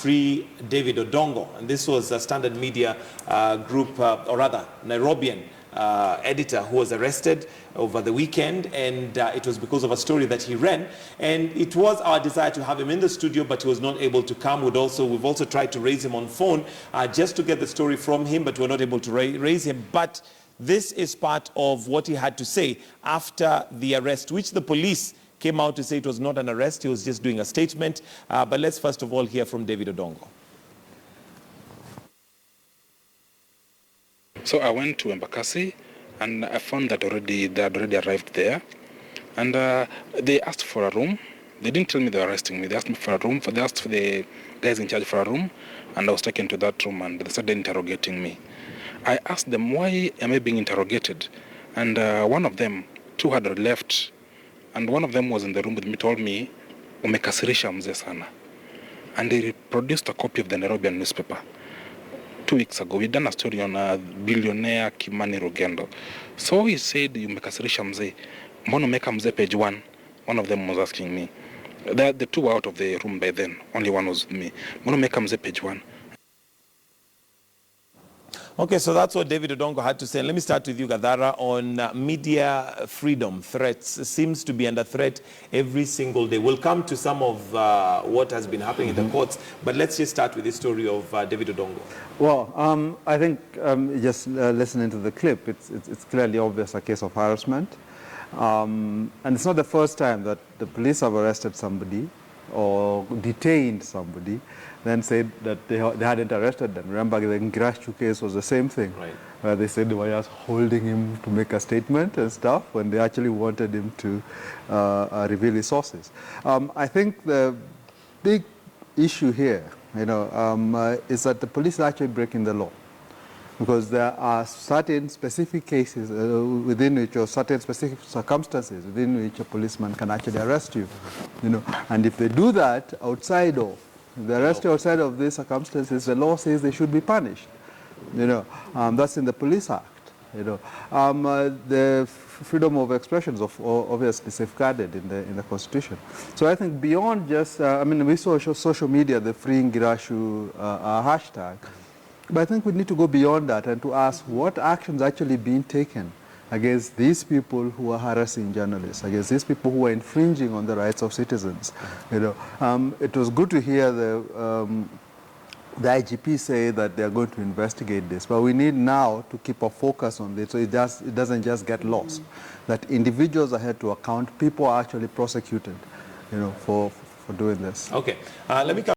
Free David Odongo. And this was a Standard Media group, or rather, Nairobian editor who was arrested over the weekend, and it was because of a story that he ran. And it was our desire to have him in the studio, but he was not able to come. We've also tried to raise him on phone just to get the story from him, but we're not able to raise him. But this is part of what he had to say after the arrest, which the police came out to say it was not an arrest, he was just doing a statement. But let's first of all hear from David Odongo. So I went to Embakasi, and I found that they had already arrived there. And they asked for a room. They didn't tell me they were arresting me. They asked me for a room. They asked for the guys in charge for a room, and I was taken to that room, and they started interrogating me. I asked them, why am I being interrogated? And one of them, two had left, and one of them was in the room with me, told me, umekasirisha mzee sana. And they produced a copy of the Nairobian newspaper. 2 weeks ago, we done a story on a billionaire Kimani Rugendo. So he said, umekasirisha mzee. Mbona umeka mzee page 1? One of them was asking me. The two were out of the room by then. Only one was with me. Mbona umeka mzee page 1? Okay, so that's what David Odongo had to say. Let me start with you, Gadara, on media freedom threats. Seems to be under threat every single day. We'll come to some of what has been happening in the courts, but let's just start with the story of David Odongo. Well, I think just listening to the clip, it's clearly obvious a case of harassment. And it's not the first time that the police have arrested somebody or detained somebody, then said that they hadn't arrested them. Remember, the Ngrashu case was the same thing, right, where they said they were just holding him to make a statement and stuff when they actually wanted him to reveal his sources. I think the big issue here, is that the police are actually breaking the law, because there are certain specific cases within which, or certain specific circumstances within which a policeman can actually arrest you, and if they do that outside of, if they arrest you outside of these circumstances, the law says they should be punished. That's in the Police Act. The freedom of expression is obviously safeguarded in the Constitution. So I think beyond just, we saw social media, the Free Ngirashu hashtag, but I think we need to go beyond that and to ask what actions actually being taken against these people who are harassing journalists, against these people who are infringing on the rights of citizens. It was good to hear the IGP say that they are going to investigate this, but we need now to keep a focus on this so it doesn't just get lost. That individuals are held to account, people are actually prosecuted, for doing this. Okay, let me come